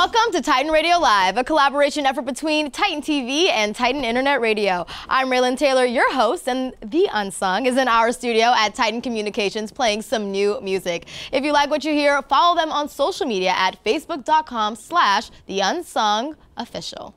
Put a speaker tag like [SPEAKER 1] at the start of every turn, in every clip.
[SPEAKER 1] Welcome to Titan Radio Live, a collaboration effort between Titan TV and Titan Internet Radio. I'm Raylan Taylor, your host, and the Unsung is in our studio at Titan Communications playing some new music. If you like what you hear, follow them on social media at facebook.com/theunsungofficial.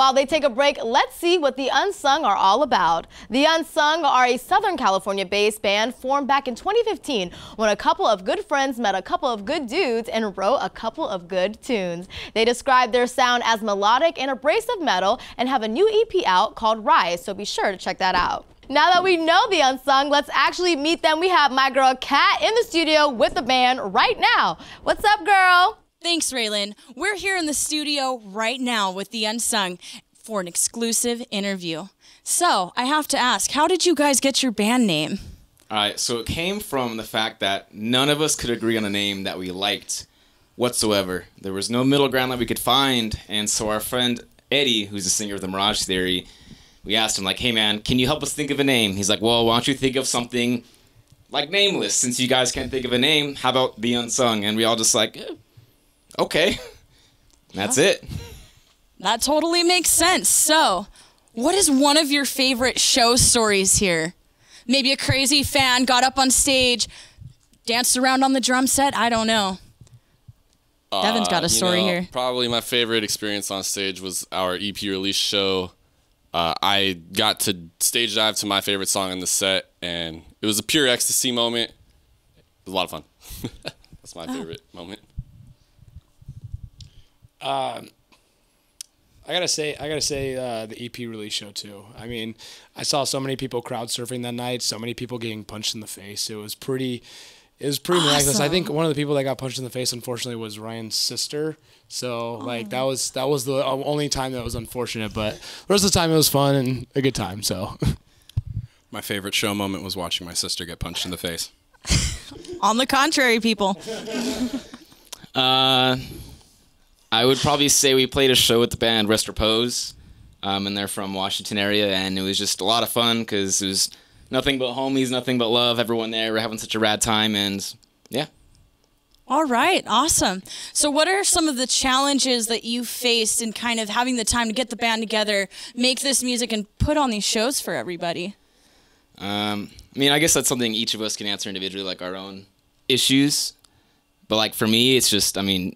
[SPEAKER 1] While they take a break, let's see what the Unsung are all about. The Unsung are a Southern California-based band formed back in 2015 when a couple of good friends met a couple of good dudes and wrote a couple of good tunes. They describe their sound as melodic and abrasive metal and have a new EP out called Rise, so be sure to check that out. Now that we know the Unsung, let's actually meet them. We have my girl Kat in the studio with the band right now. What's up, girl?
[SPEAKER 2] Thanks, Raylan. We're here in the studio right now with the Unsung for an exclusive interview. So, I have to ask, how did you guys get your band name?
[SPEAKER 3] All right, so it came from the fact that none of us could agree on a name that we liked whatsoever. There was no middle ground that we could find, and so our friend Eddie, who's the singer of the Mirage Theory, we asked him, like, hey, man, can you help us think of a name? He's like, well, why don't you think of something like Nameless? Since you guys can't think of a name, how about The Unsung? And we all just like, okay, that's it.
[SPEAKER 2] That totally makes sense. So, what is one of your favorite show stories here? Maybe a crazy fan got up on stage, danced around on the drum set? I don't know. Devin's got a story here.
[SPEAKER 4] Probably my favorite experience on stage was our EP release show. I got to stage dive to my favorite song in the set, and it was a pure ecstasy moment. It was a lot of fun. That's my favorite moment.
[SPEAKER 5] I gotta say, the EP release show too. I mean, I saw so many people crowd surfing that night, so many people getting punched in the face. It was pretty miraculous. I think one of the people that got punched in the face, unfortunately, was Ryan's sister. So like that was the only time that was unfortunate. But the rest of the time, it was fun and a good time. So
[SPEAKER 6] my favorite show moment was watching my sister get punched in the face.
[SPEAKER 2] On the contrary, people.
[SPEAKER 3] I would probably say we played a show with the band Rest Repose. and they're from Washington area, and it was just a lot of fun because it was nothing but homies, nothing but love, everyone there. We're having such a rad time, and yeah.
[SPEAKER 2] All right, awesome. So what are some of the challenges that you faced in kind of having the time to get the band together, make this music, and put on these shows for everybody?
[SPEAKER 3] I mean, I guess that's something each of us can answer individually, like our own issues. But like for me, it's just, I mean,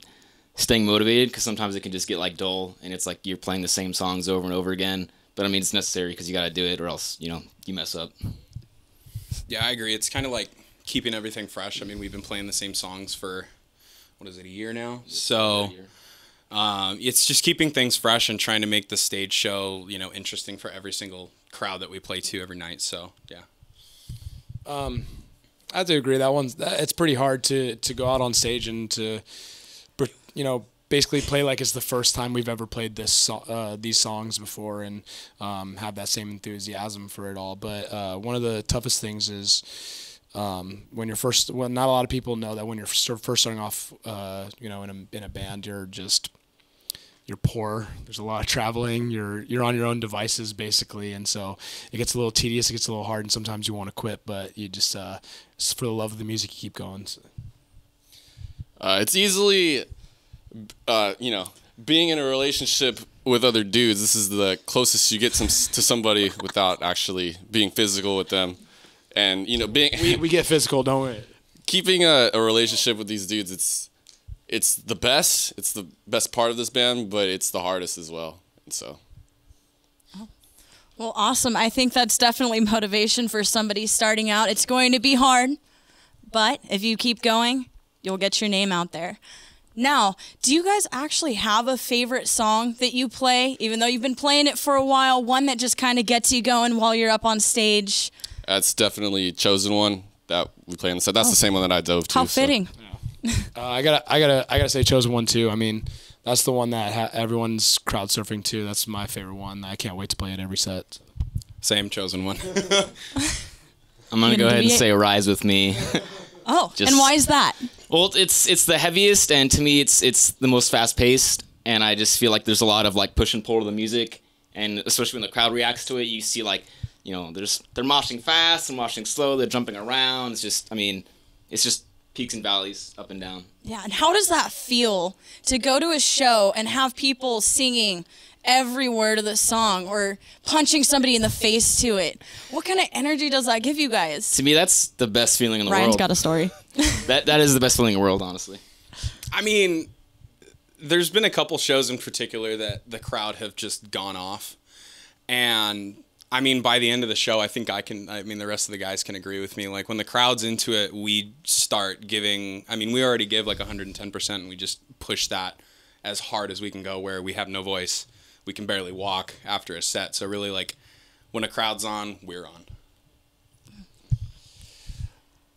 [SPEAKER 3] staying motivated, because sometimes it can just get like dull, and it's like you're playing the same songs over and over again. But I mean, it's necessary because you got to do it, or else, you know, you mess up.
[SPEAKER 6] Yeah, I agree. It's kind of like keeping everything fresh. I mean, we've been playing the same songs for, what is it, a year now? So it's just keeping things fresh and trying to make the stage show, you know, interesting for every single crowd that we play to every night. So, yeah.
[SPEAKER 5] I have to agree. It's pretty hard to go out on stage and to, you know, basically play like it's the first time we've ever played these songs before, and have that same enthusiasm for it all. But one of the toughest things is when you're first. Well, not a lot of people know that when you're first starting off, you know, in a band, you're poor. There's a lot of traveling. You're on your own devices basically, and so it gets a little tedious. It gets a little hard, and sometimes you want to quit, but you just for the love of the music, you keep going. So.
[SPEAKER 4] It's easily, you know, being in a relationship with other dudes. This is the closest you get to somebody without actually being physical with them, and you know,
[SPEAKER 5] we get physical, don't we?
[SPEAKER 4] Keeping a relationship with these dudes, it's the best. It's the best part of this band, but it's the hardest as well. And so.
[SPEAKER 2] Well, awesome. I think that's definitely motivation for somebody starting out. It's going to be hard, but if you keep going, you'll get your name out there. Now, do you guys actually have a favorite song that you play, even though you've been playing it for a while, one that just kind of gets you going while you're up on stage?
[SPEAKER 4] That's definitely Chosen One that we play on the set. That's the same one that I dove to.
[SPEAKER 2] How fitting.
[SPEAKER 5] So. I gotta say Chosen One too. I mean, that's the one that everyone's crowd surfing to. That's my favorite one. I can't wait to play it every set.
[SPEAKER 6] Same, Chosen One.
[SPEAKER 3] I'm gonna go ahead and say Rise with Me.
[SPEAKER 2] Oh, and why is that?
[SPEAKER 3] Well, it's the heaviest, and to me, it's the most fast paced, and I just feel like there's a lot of like push and pull to the music, and especially when the crowd reacts to it, you see like, you know, they're moshing fast and moshing slow, they're jumping around. It's just, I mean, it's just peaks and valleys, up and down.
[SPEAKER 2] Yeah, and how does that feel to go to a show and have people singing every word of the song or punching somebody in the face to it? What kind of energy does that give you guys?
[SPEAKER 3] To me, that's the best feeling in the
[SPEAKER 2] Ryan's
[SPEAKER 3] world.
[SPEAKER 2] got a story.
[SPEAKER 3] That is the best feeling in the world, honestly.
[SPEAKER 6] I mean, there's been a couple shows in particular that the crowd have just gone off. And I mean, by the end of the show, I think the rest of the guys can agree with me. Like, when the crowd's into it, we start giving, I mean, we already give like 110%, and we just push that as hard as we can go, where we have no voice. We can barely walk after a set. So really, like, when a crowd's on, we're on.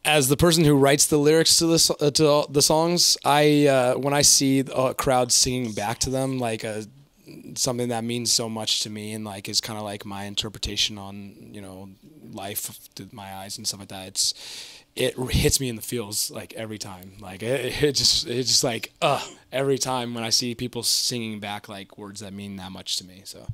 [SPEAKER 5] As the person who writes the lyrics to the songs, when I see a crowd singing back to them, like something that means so much to me, and like is kind of like my interpretation on, you know, life through my eyes and stuff like that. It hits me in the feels like every time. Like it's just like every time when I see people singing back like words that mean that much to me. So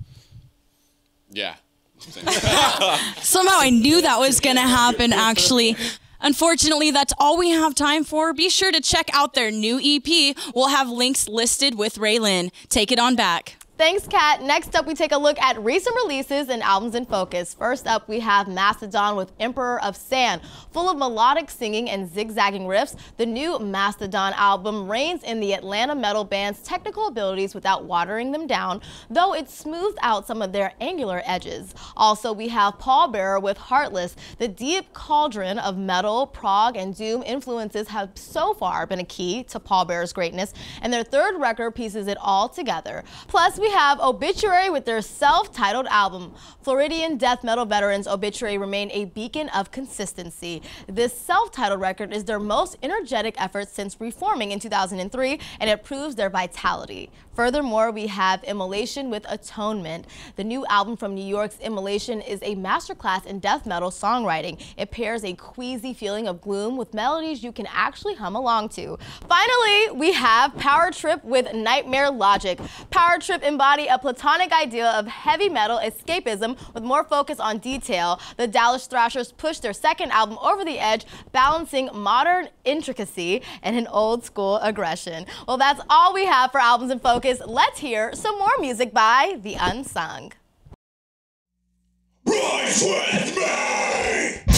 [SPEAKER 4] Yeah.
[SPEAKER 2] Somehow I knew that was going to happen, actually. Unfortunately, that's all we have time for. Be sure to check out their new EP. We'll have links listed with Raylyn. Take it on back.
[SPEAKER 1] Thanks, Kat. Next up, we take a look at recent releases and albums in focus. First up, we have Mastodon with Emperor of Sand. Full of melodic singing and zigzagging riffs, the new Mastodon album reigns in the Atlanta metal band's technical abilities without watering them down, though it smoothed out some of their angular edges. Also, we have Pallbearer with Heartless. The deep cauldron of metal, prog, and doom influences have so far been a key to Pallbearer's greatness, and their third record pieces it all together. Plus, we have Obituary with their self-titled album. Floridian death metal veterans Obituary remain a beacon of consistency. This self-titled record is their most energetic effort since reforming in 2003, and it proves their vitality. Furthermore, we have Immolation with Atonement. The new album from New York's Immolation is a masterclass in death metal songwriting. It pairs a queasy feeling of gloom with melodies you can actually hum along to. Finally, we have Power Trip with Nightmare Logic. Power Trip embody a platonic idea of heavy metal escapism with more focus on detail. The Dallas Thrashers pushed their second album over the edge, balancing modern intricacy and an old school aggression. Well, that's all we have for Albums in Focus. Let's hear some more music by The Unsung.
[SPEAKER 7] Rise with me!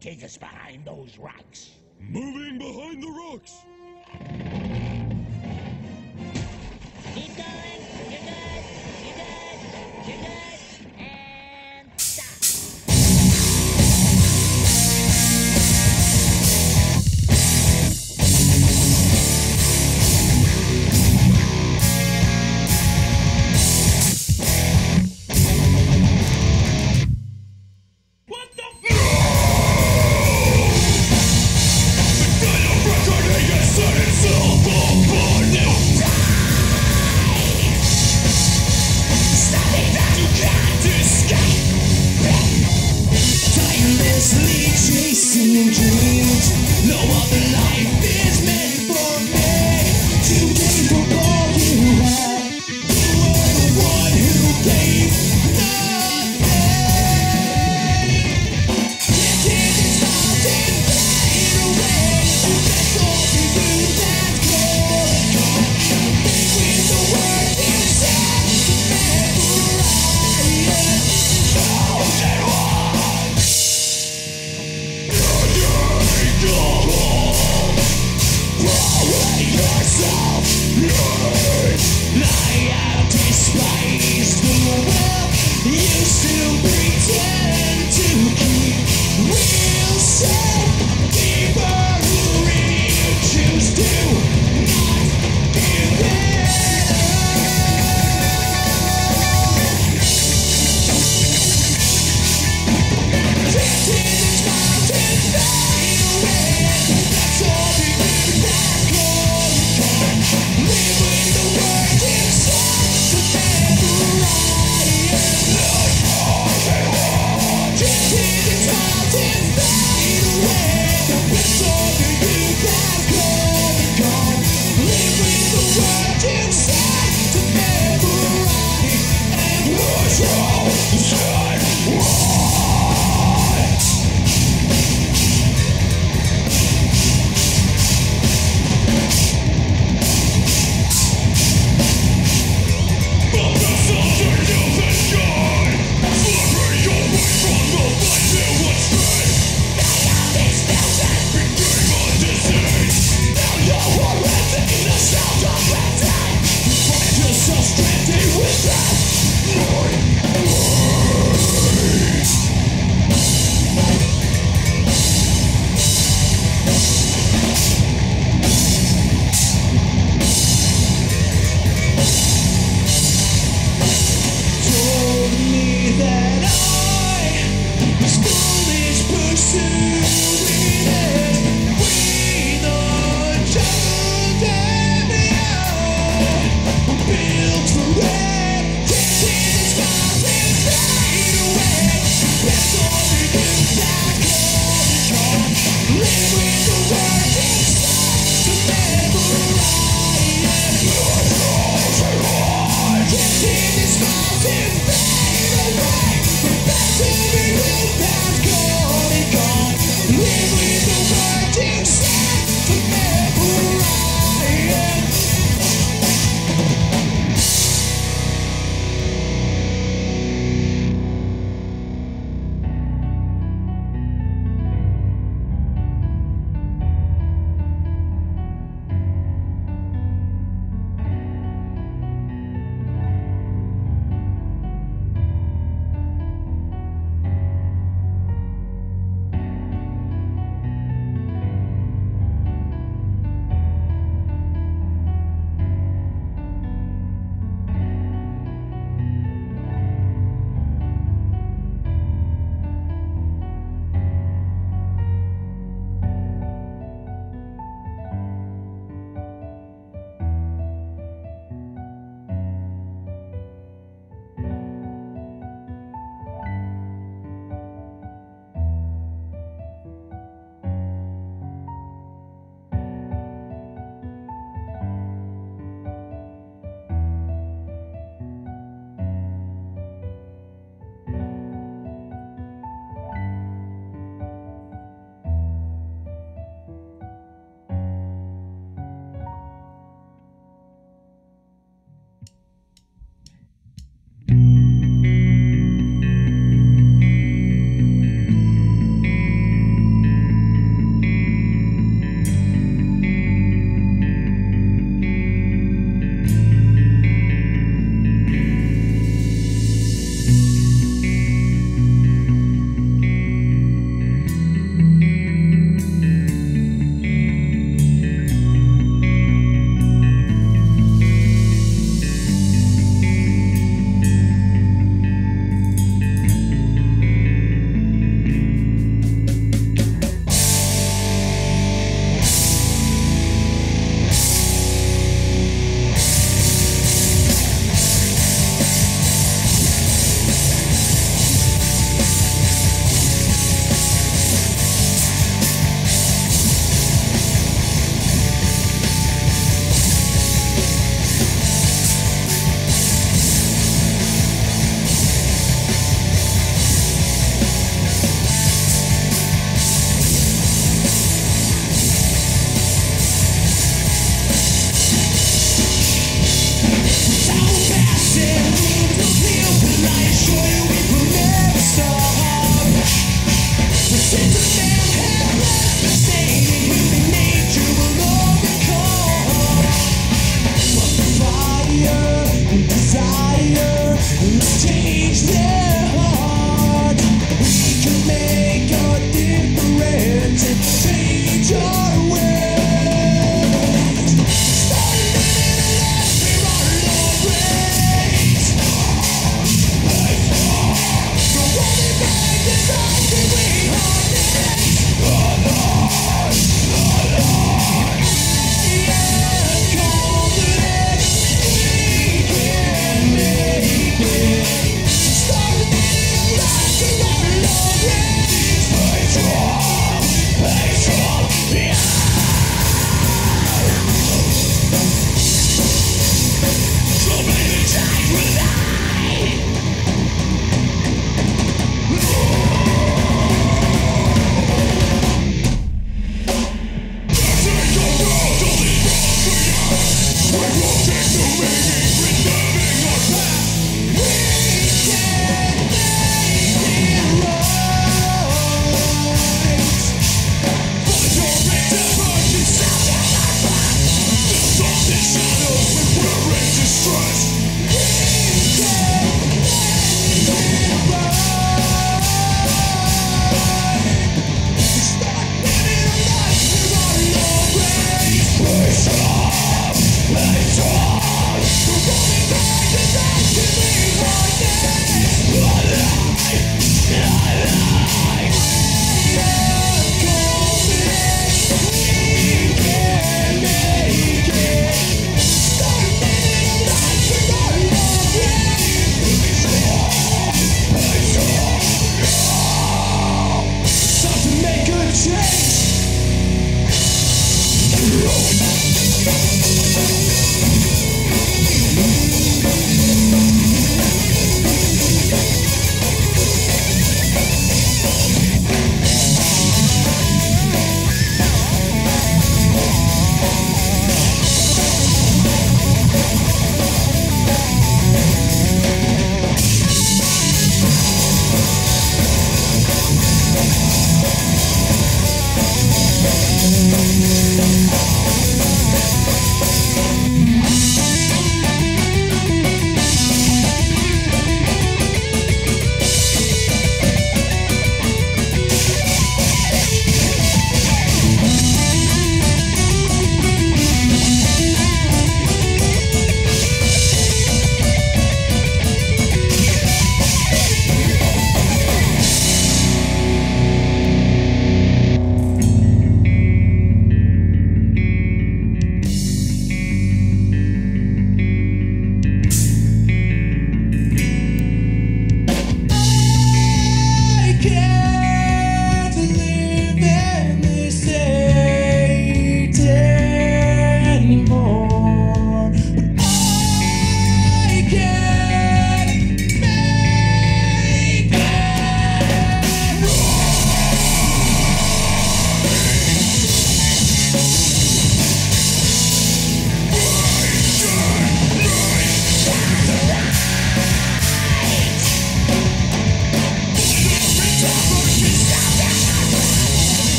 [SPEAKER 8] Take us behind those rocks.
[SPEAKER 7] Moving behind the rocks.
[SPEAKER 8] Keep going. You're good. You're good. You're good. And stop.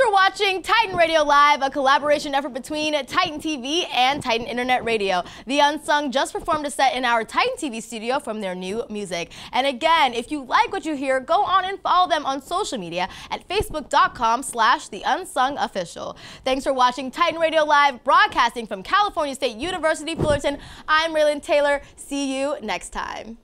[SPEAKER 1] for watching Titan Radio Live, a collaboration effort between Titan TV and Titan Internet Radio. The Unsung just performed a set in our Titan TV studio from their new music. And again, if you like what you hear, go on and follow them on social media at facebook.com/theunsungofficial. Thanks for watching Titan Radio Live, broadcasting from California State University, Fullerton. I'm Raylan Taylor. See you next time.